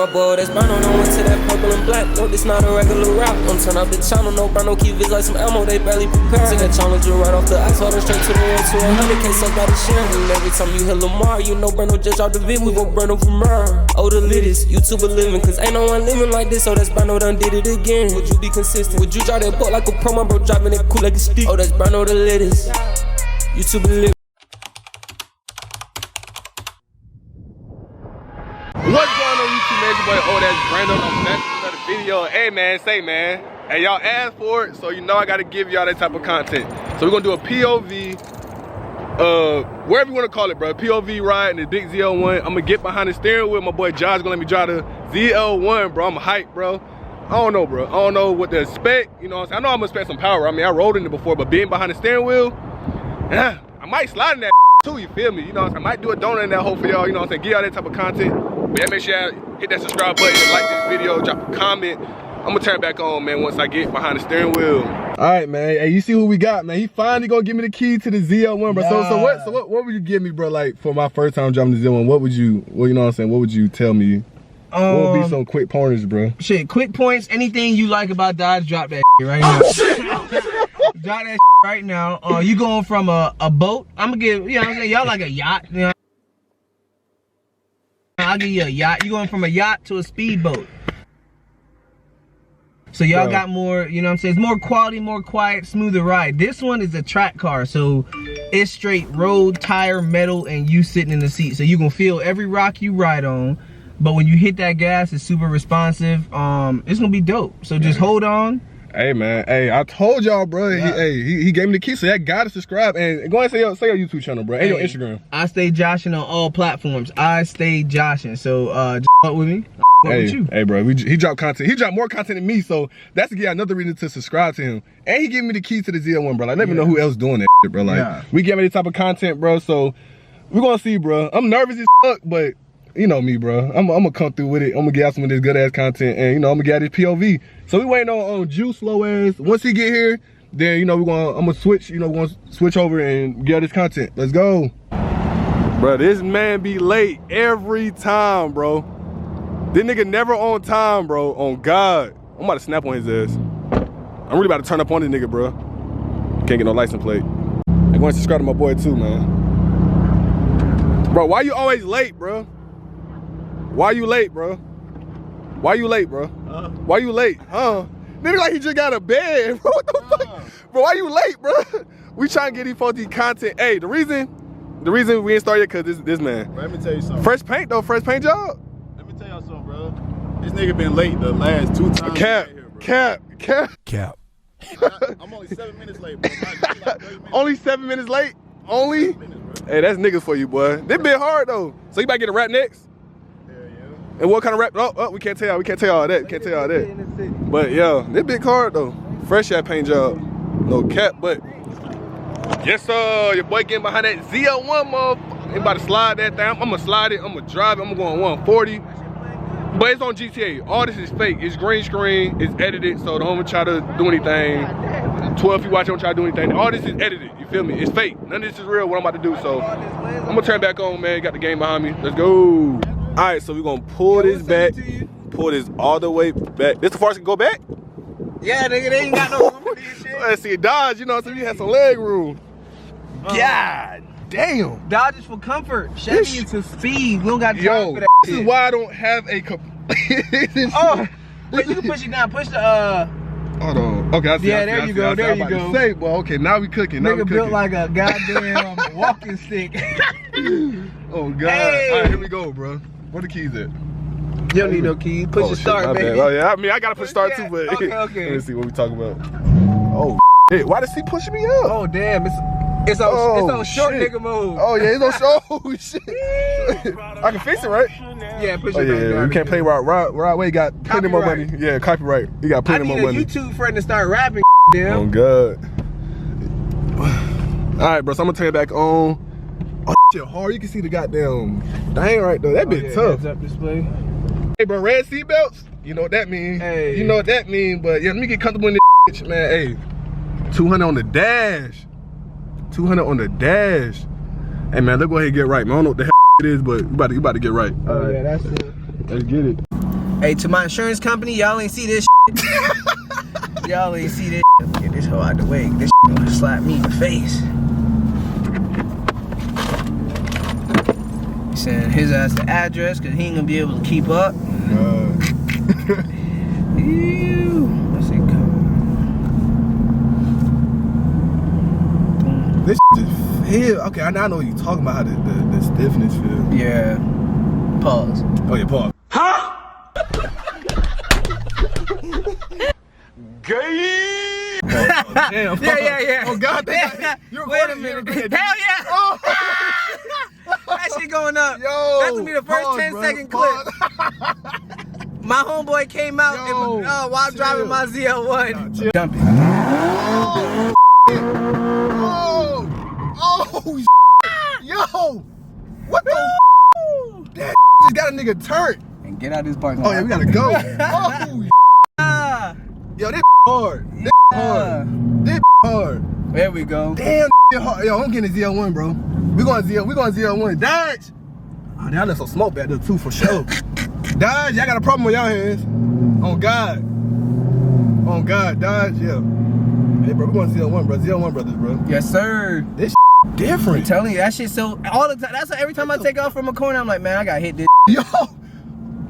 my boy, that's Bruno, no went to that purple and black. No, this not a regular rap. Don't turn up the channel, no Bruno, keep it like some ammo, they barely prepare. Take a challenger right off the ice, water straight to the 1 to 100K, so got a share. And every time you hear Lamar, you know Bruno just out the vid, we gon' Bruno from her. Oh, the littest, YouTuber living, cause ain't no one living like this, so that's Bruno done did it again. Would you be consistent? Would you drive that boat like a pro, my bro driving it cool like a stick? Oh, that's Bruno the littest, YouTuber living. What's going on YouTube, man? Your boy, that's Brandon. I'm back with another video. Hey man, hey, y'all asked for it, so you know I gotta give y'all that type of content. So we're gonna do a POV, wherever you wanna call it, bro. POV ride in the big ZL1. I'm gonna get behind the steering wheel. My boy Josh gonna let me drive the ZL1, bro. I'm hyped, bro. I don't know, bro. I don't know what to expect, you know what I'm saying? I know I'm gonna expect some power. I mean, I rode in it before, but being behind the steering wheel, I might slide in that too, you feel me? You know what I'm saying? I might do a donut in that hole for y'all, you know what I'm saying? Give y'all that type of content. But yeah, make sure y'all hit that subscribe button and like this video, drop a comment. I'm gonna turn it back on, man, once I get behind the steering wheel. All right, man. Hey, you see who we got, man? He finally gonna give me the key to the ZL1, bro. Yeah. So what would you give me, bro, like for my first time driving the ZL1? What would you, well, you know what I'm saying? What would you tell me? What would be some quick pointers, bro? Shit, quick points. Anything you like about Dodge, drop that right now. Oh, shit. Drop that right now. You going from a boat? I'm gonna give, you know what I'm saying? Y'all like a yacht, you know? I'll give you a yacht. You going from a yacht to a speedboat. So y'all got more, you know what I'm saying? It's more quality, more quiet, smoother ride. This one is a track car, so it's straight road, tire, metal, and you sitting in the seat. So you gonna feel every rock you ride on. But when you hit that gas, it's super responsive. It's gonna be dope. So just hold on. Hey man, hey, I told y'all, bro. Yeah. He gave me the key, so y'all gotta subscribe and go ahead and say your YouTube channel, bro, and your Instagram. I stay joshing on all platforms. I stay joshing, so just fuck with me. With you. Hey, bro, he dropped content. He dropped more content than me, so that's to get another reason to subscribe to him. And he gave me the key to the ZL1, bro. Like, let me know who else doing that shit, bro. Like, we get me this type of content, bro. So we're gonna see, bro. I'm nervous as fuck, but you know me, bro. I'm gonna come through with it. I'm gonna get out some of this good ass content, and you know I'm gonna get out this POV. So we waiting on Juice slow ass. Once he get here, then you know I'm gonna switch. You know, we're gonna switch over and get out this content. Let's go, bro. This man be late every time, bro. This nigga never on time, bro. On God, I'm about to snap on his ass. I'm really about to turn up on this nigga, bro. Can't get no license plate. I'm going to subscribe to my boy too, man. Bro, why you always late, bro? Why you late, bro? Why you late, bro? Why you late? Nigga like he just got a bed, bro. What the fuck? Bro, why you late, bro? We trying to get these folks content. Hey, the reason we ain't started yet cause this man. Bro, let me tell you something. Fresh paint though, fresh paint job. Let me tell y'all something, bro. This nigga been late the last 2 times. Cap. I'm only 7 minutes late, bro. Like Only 7 minutes late? Only? 7 minutes, Hey, that's niggas for you, boy. This been hard though. So you about to get a rap next? And what kind of rap? Oh, we can't tell y'all. We can't tell y'all that. Can't tell y'all that. But yo, this big hard though. Fresh hat paint job. No cap, but yes, sir. Your boy getting behind that ZL1, motherfucker. He about to slide that thing. I'm gonna slide it. I'm gonna drive it. I'm going 140. But it's on GTA. All this is fake. It's green screen. It's edited. So don't even try to do anything. 12 if you watch, don't try to do anything. All this is edited. You feel me? It's fake. None of this is real. What I'm about to do. So I'm gonna turn back on, man. Got the game behind me. Let's go. All right, so we're gonna pull this back, pull this all the way back. This the farce can go back? Yeah, nigga, they ain't got no room for this shit. Let's see, Dodge, you know, so you had some leg room. God damn. Dodge is for comfort. Chevy is for speed. We don't got time for that this is why I don't have a wait, you can push it down. Push the Hold on. Okay, I see. Yeah, there you go. There you go. Say, well, okay, now we cooking. Nigga built like a goddamn walking stick. Oh God. Hey. All right, here we go, bro. Where the keys at? You don't need no keys. Push the start, baby. Oh yeah, I mean I gotta push start too, but okay. Let me see what we talking about. Oh shit, why does he pushing me up? Oh damn, it's on short nigga mode. Oh yeah, it's on short. Oh shit. I can fix it, right? Yeah, push it back. Yeah, we can't play right way. Got plenty more money. Yeah, copyright. You got plenty more money. I need a YouTube friend to start rapping. Damn. Oh God. All right, bro. So I'm gonna turn it back on. Oh shit, hard. You can see the goddamn thing right though. That bit tough. Heads up display. Hey, bro, red seat belts. You know what that mean? Hey. You know what that mean? But yeah, let me get comfortable in this bitch, man. Hey, 200 on the dash. 200 on the dash. Hey man, let's go ahead and get right, man. I don't know what the hell it is, but you about to get right. Oh yeah, that's it. Let's get it. Hey, to my insurance company, y'all ain't see this shit. Y'all ain't see this shit. Get this hoe out the way. This shit gonna slap me in the face. He sent his ass the address because he ain't gonna be able to keep up. Ew. Let's see. This shit just feel. Okay, I know what you talking about, how the stiffness feel. Yeah. Pause. Oh yeah, pause. Gay. Damn. Yeah. Oh God, Yeah. You're Wait a minute. Hell yeah. Oh. That shit going up. Yo, that's gonna be the first pause, 10-second bro. clip. My homeboy came out Yo, while chill. driving my ZL1. Nah, chill. Jumping. Oh, yo, what the? That just got a nigga turned. And get out this parking Oh lot. yeah, we gotta go. Ah, Yo, this hard. This hard. This hard. there we go. Damn, hard. Yo, I'm getting a ZL1, bro. We going ZL1. Dodge. Oh, that looks so smoke back there too, for sure. Dodge, y'all got a problem with y'all hands. On God, Dodge, yeah. Hey, bro, we going ZL1, bro. ZL1 brothers, bro. Yes, sir. This different. I'm telling you, that shit so all the time. That's why every time I take off from a corner, I'm like, man, I got hit this. Yo.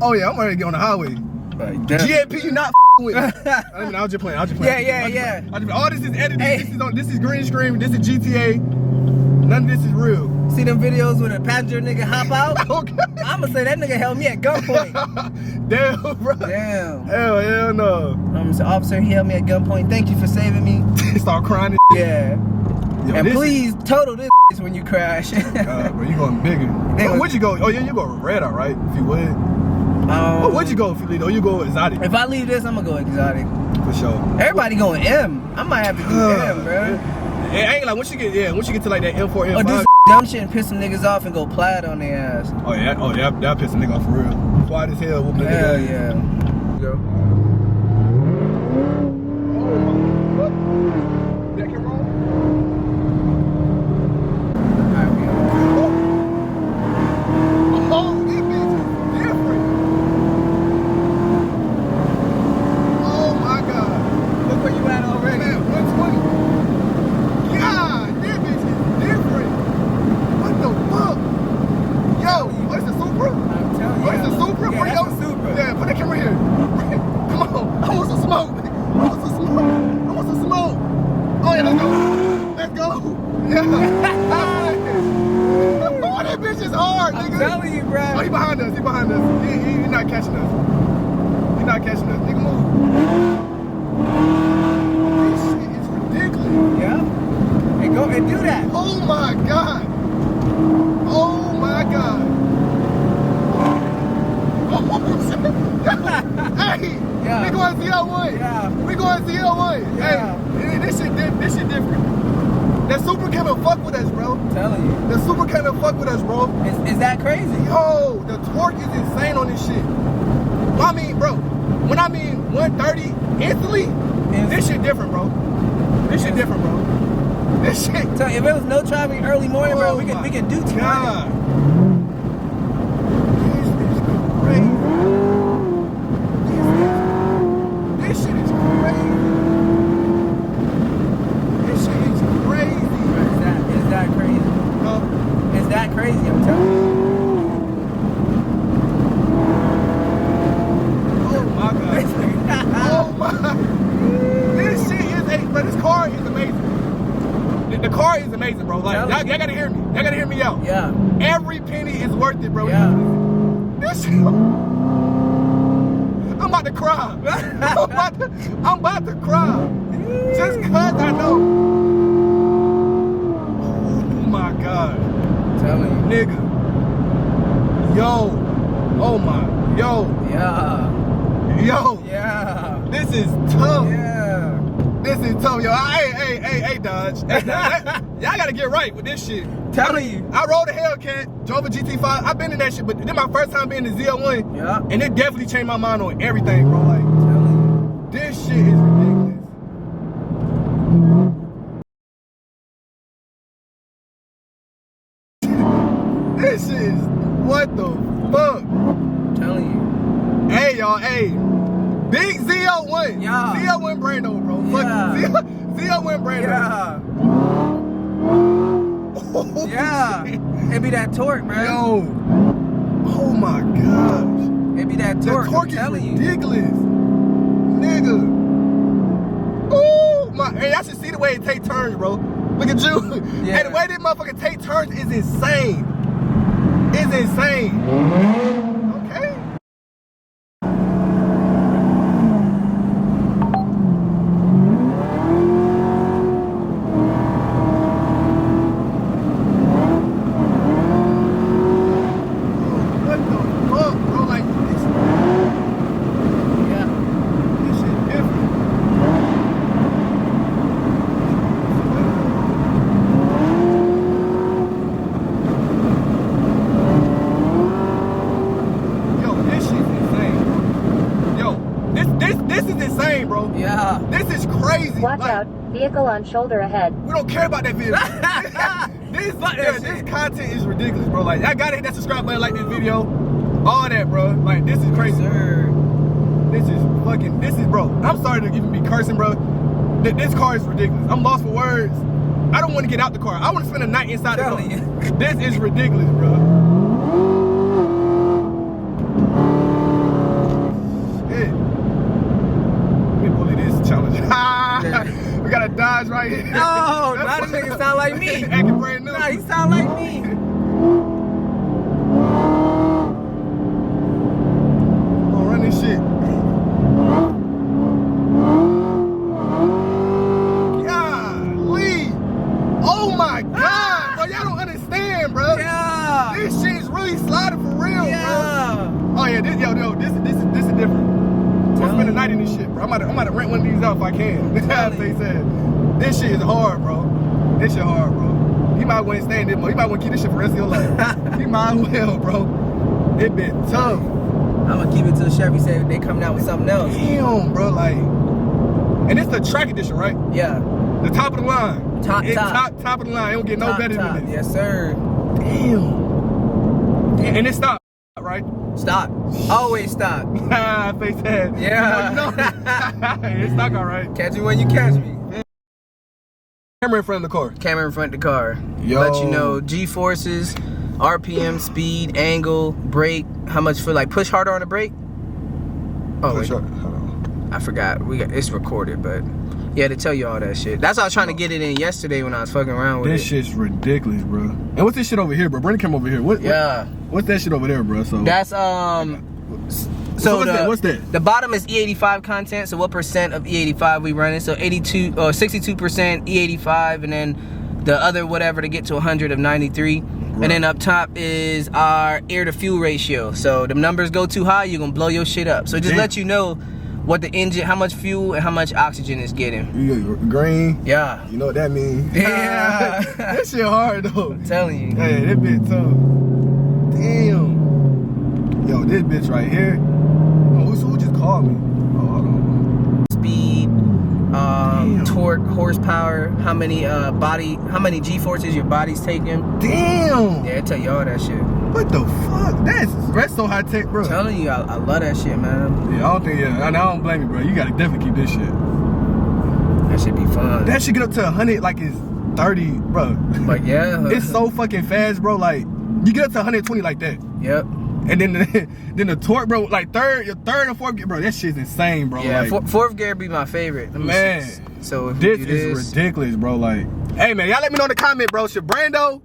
Oh yeah, I'm ready to get on the highway. Like, GAP, you not with me. I mean, I was just playing. Yeah. All this is edited. Hey. This is green screen. This is GTA. None of this is real. See them videos when a passenger nigga hop out? Okay. I'ma say that nigga held me at gunpoint. Damn, bro. Damn. Hell no. So officer, he held me at gunpoint. Thank you for saving me. Start crying. Yeah. Yo, and please total this when you crash. Bro, you going bigger. Where'd you go? Oh yeah, you go red, all right? If you would. Where'd you go if you leave? Oh, you go exotic. If I leave this, I'm gonna go exotic. For sure. Everybody going M. I might have to do M, bro. Yeah, I ain't like once you get to like that M4, M5. Or do some dumb shit and piss some niggas off and go plaid on their ass. Oh yeah, that piss a nigga off for real. Quiet as hell, whooping the nigga. Hell yeah. Go. Oh my, what? That came wrong? Alright, we go. Oh, this bitch is different. Oh my God. Look where you at already. Man, 120. God, this bitch is different. What the fuck? Yo, what is the Supra? I'm telling you. What is the Supra? Yeah, Where that's yo? the Supra. Yeah, put the camera here. Come on, I want some smoke. I want some smoke. Oh yeah, let's go. Yeah. Oh, that bitch is hard, nigga. I'm telling you, bro. Oh, he behind us. He not catching us. He not catching us. Nigga, move. This shit is ridiculous. Yeah. And go and do that. Oh my God. Oh my God. Oh, hey, Yeah. we going ZL1. Yeah. We going ZL1. Yeah. Hey, this shit different. That Super came and fuck with us, bro. I'm telling you. The Super came and fuck with us, bro. Is that crazy? Yo, the torque is insane on this shit. Well, I mean, bro, when I mean 130 instantly, this shit different, bro. This shit different, bro. This shit. So if it was no traffic early morning, bro, we could do 200. God. This is crazy. This shit is crazy. This shit is crazy. Is that crazy? Huh? Is that crazy? I'm telling you. Oh my God. Oh my. This shit is but this car is amazing. The car is amazing, bro. Like, y'all gotta hear me. Y'all gotta hear me out. Yeah. Every penny is worth it, bro. Yeah. This shit, I'm about to cry. I'm about to cry. Just cause I know. Oh my God. I'm telling you. Nigga. Yo. Oh my. Yo. Yeah. Yo. Yeah. This is tough. Yeah. This is tough, yo. Hey, Dodge. Hey, y'all gotta get right with this shit. Telling you. I rode a Hellcat, drove a GT5. I've been in that shit, but this my first time being in the ZL1. Yeah. And it definitely changed my mind on everything, bro. Like, Telling you. this shit is ridiculous. This is what the fuck? Telling you. Hey, y'all. Hey, big ZL1. Yeah. ZL1 Brando, bro. Yeah. Fuck ZL1 Brando. Yeah. Yeah. It be that torque, bro. Yo. Oh my gosh. It be that torque. The torque I'm is telling ridiculous. Nigga. Ooh, hey, I should see the way it take turns, bro. Look at you. Yeah. Hey, the way this motherfucker take turns is insane. It's insane. Okay. What the fuck, bro? Like this. Yeah. This shit different. Yo, this shit's insane, bro. Yo, this is insane, bro. Yeah. This is crazy. Watch Like, out, vehicle on shoulder ahead. we don't care about that video. this content is ridiculous, bro. Like, I gotta hit that subscribe button, like this video. All that, bro. Like, this is crazy. Sir. This is, bro. I'm sorry to even be cursing, bro. This car is ridiculous. I'm lost for words. I don't want to get out the car. I want to spend a night inside the car. Telling you. This is ridiculous, bro. Shit. Let me bully this challenge. We got a Dodge right here. No, now this nigga sound like me. Acting brand new. Nah, he sound like me. Come on, run this shit. Golly. Oh my God, bro. Y'all don't understand, bro. Yeah. This shit's really sliding for real, Yeah. bro. Oh yeah, this is different. I'm gonna spend the night in this shit, bro. I'm about to rent one of these out if I can. That's what he said. This shit is hard, bro. This shit hard, bro. You might want to stay in this mode. You might want to keep this shit for the rest of your life. You might well, bro. It been tough. I'm gonna keep it till Chevy say they coming out with something else. Damn, bro. Like, and it's the track edition, right? Yeah. The top of the line. Top of the line. It don't get no better than this. Yes, sir. Damn. And it stopped, right? Stop. Always stop. Face ass. Yeah. You know. It's stuck, all right. Catch me when you catch me. Camera in front of the car. Camera in front of the car. Yo. Let you know G-forces, RPM, speed, angle, brake, how much for like push harder on the brake. Oh, Push wait. up. Hold on. I forgot. It's recorded, but yeah, to tell you all that shit. That's why I was trying to get it in yesterday when I was fucking around with This it. shit's ridiculous, bro. And what's this shit over here, bro? Bring the camera over here. What's that shit over there, bro? So That's So what's that? The bottom is E85 content. So what percent of E85 we running? So 82 or 62% E85, and then the other whatever to get to 100 of 93. Right. And then up top is our air to fuel ratio. So the numbers go too high, you're gonna blow your shit up. So just let you know what the engine, how much fuel and how much oxygen is getting. You green. Yeah. You know what that means. Yeah. That shit hard though. I'm telling you. Hey, that bitch tough. Damn. Yo, this bitch right here. Oh, who just called me? Oh, hold on. Speed, torque, horsepower, how many G-forces your body's taking. Damn. Yeah, I tell you all that shit. What the fuck? That's so high tech, bro. I'm telling you, I love that shit, man. Yeah, I don't think. Yeah, I don't blame you, bro. You gotta definitely keep this shit. That should be fun. That should get up to 100 like it's 30, bro. But yeah, It's so fucking fast, bro. Like you get up to 120 like that. Yep. And then the torque, bro, like your third and fourth gear, bro, that shit's insane, bro. Yeah, like, fourth gear be my favorite. Man, so if this is ridiculous, bro. Like, hey man, y'all let me know in the comment, bro. Should Brando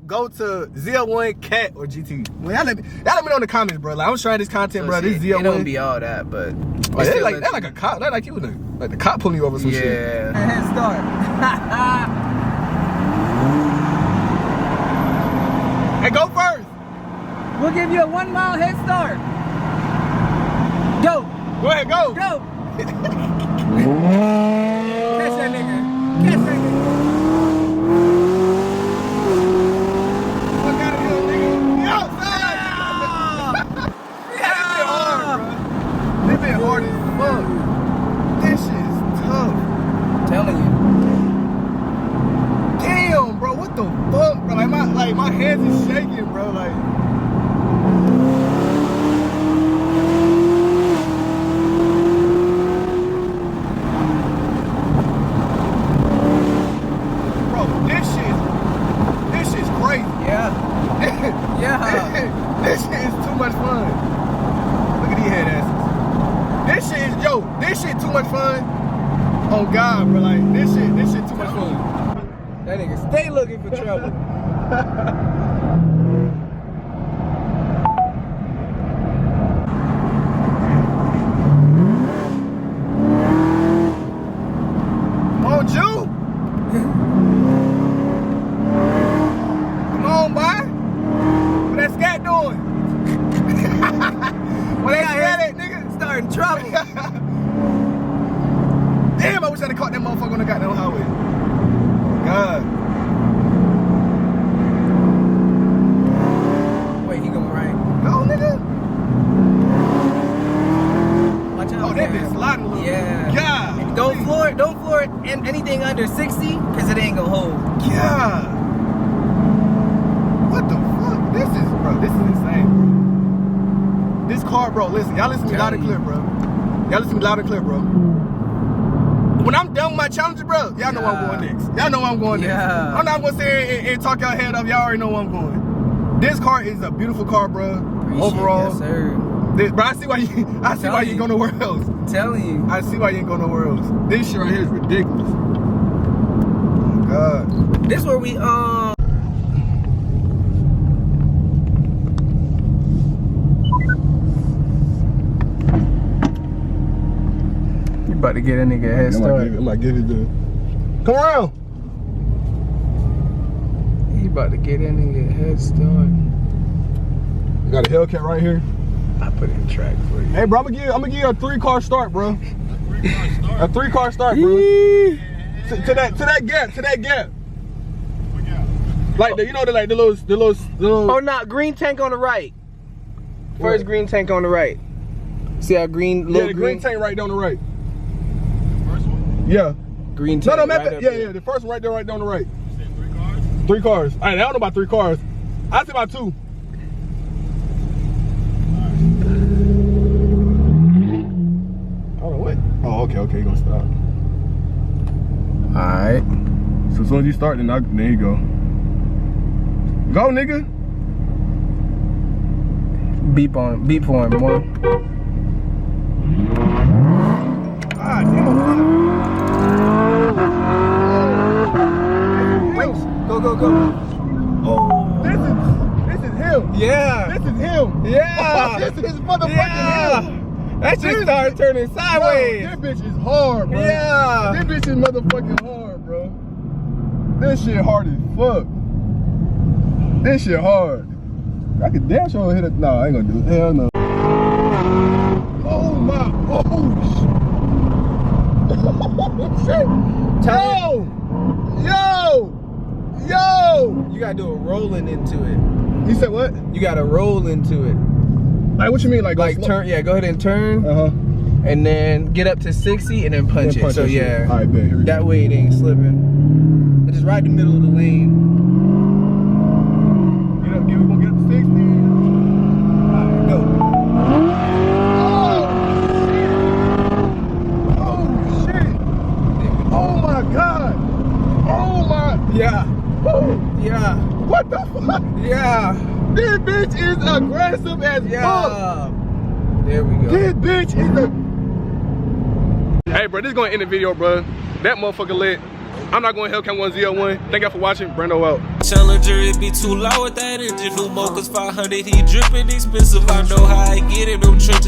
go to ZL1, Cat, or GT? Well, y'all let me know in the comments, bro. Like, I'm trying this content, so bro. This ZL1. It don't be all that, but like, that's like a cop. That's like you like the cop pulling you over some shit. Yeah. Head start. Hey, go first. We'll give you a 1 mile head start. Go. Go ahead, go. Go. Catch that nigga. Catch that nigga. Fuck out of here, nigga. You outside. Yeah. This been hard as fuck. This shit is tough. I'm telling you. Damn, bro. What the fuck, bro? Like my hands is shaking, bro. Like. for trouble. Come on, Jew. Come on, boy. What that scat doing? What that scat at, nigga? Starting trouble. Damn, I wish I'd have caught that motherfucker on the goddamn highway. God. Wait, he going right. Go, nigga. Watch out. Oh, that bitch sliding a little. Yeah. God. Don't floor it anything under 60, cause it ain't gonna hold. God. What the fuck? This is insane, bro. This car, bro, listen, y'all listen to me loud and clear, bro. Y'all listen to me loud and clear, bro. When I'm done with my challenges, bro, y'all know where I'm going next. Y'all know where I'm going next. I'm not gonna say and talk y'all head up. Y'all already know where I'm going. This car is a beautiful car, bro. Overall. Yes, sir. Bro, I see why you ain't go nowhere else. I'm telling you. I see why you ain't go nowhere else. This shit right here is ridiculous. Oh God. This where we You about to get a nigga a head start. I might give it the. Come around. You about to get a nigga a head start. You got a Hellcat right here. I put in track for you. Hey, bro, I'm gonna give you a 3-car start, bro. A 3-car start, bro. to that gap. Like the little. Oh, not green tank on the right. First green tank on the right. See how green? Yeah, the green tank right down the right. First one? Yeah. Green tank. No, right yeah, the first one right there, right down the right. You said 3 cars? 3 cars. I don't know about 3 cars. I say about 2. Oh, what? Oh, okay, you gonna stop. Alright. So as soon as you start, then there you go. Go, nigga. Beep for him, boy. God damn. Go. Oh, this is him. Yeah. This is him. Yeah. This is motherfucking him. That shit started turning sideways. Bro, this bitch is hard, bro. Yeah. This bitch is motherfucking hard, bro. This shit hard as fuck. This shit hard. I could damn sure hit it. No, I ain't gonna do it. Hell no. Oh my. Oh shit. Yo. You gotta do a rolling into it. You said what? You gotta roll into it. Like what you mean? Like Turn. Yeah, go ahead and turn. And then get up to 60 and then punch it. So yeah. Alright, bet. Here we That go. way it ain't slipping. But just right in the middle of the lane. We're gonna get up to 60. Alright, go. Oh shit. Oh my God. Oh my. Yeah. Yeah. What the fuck? Yeah. This bitch is aggressive as fuck. Yeah. There we go. This bitch is a. Hey, bro, this is gonna end the video, bro. That motherfucker lit. I'm not going Hellcat 1 ZL1. Thank y'all for watching. Brando out. Challenger, it be too loud with that engine. New Mocha's 500, he dripping expensive. I know how I get it. I'm trenching.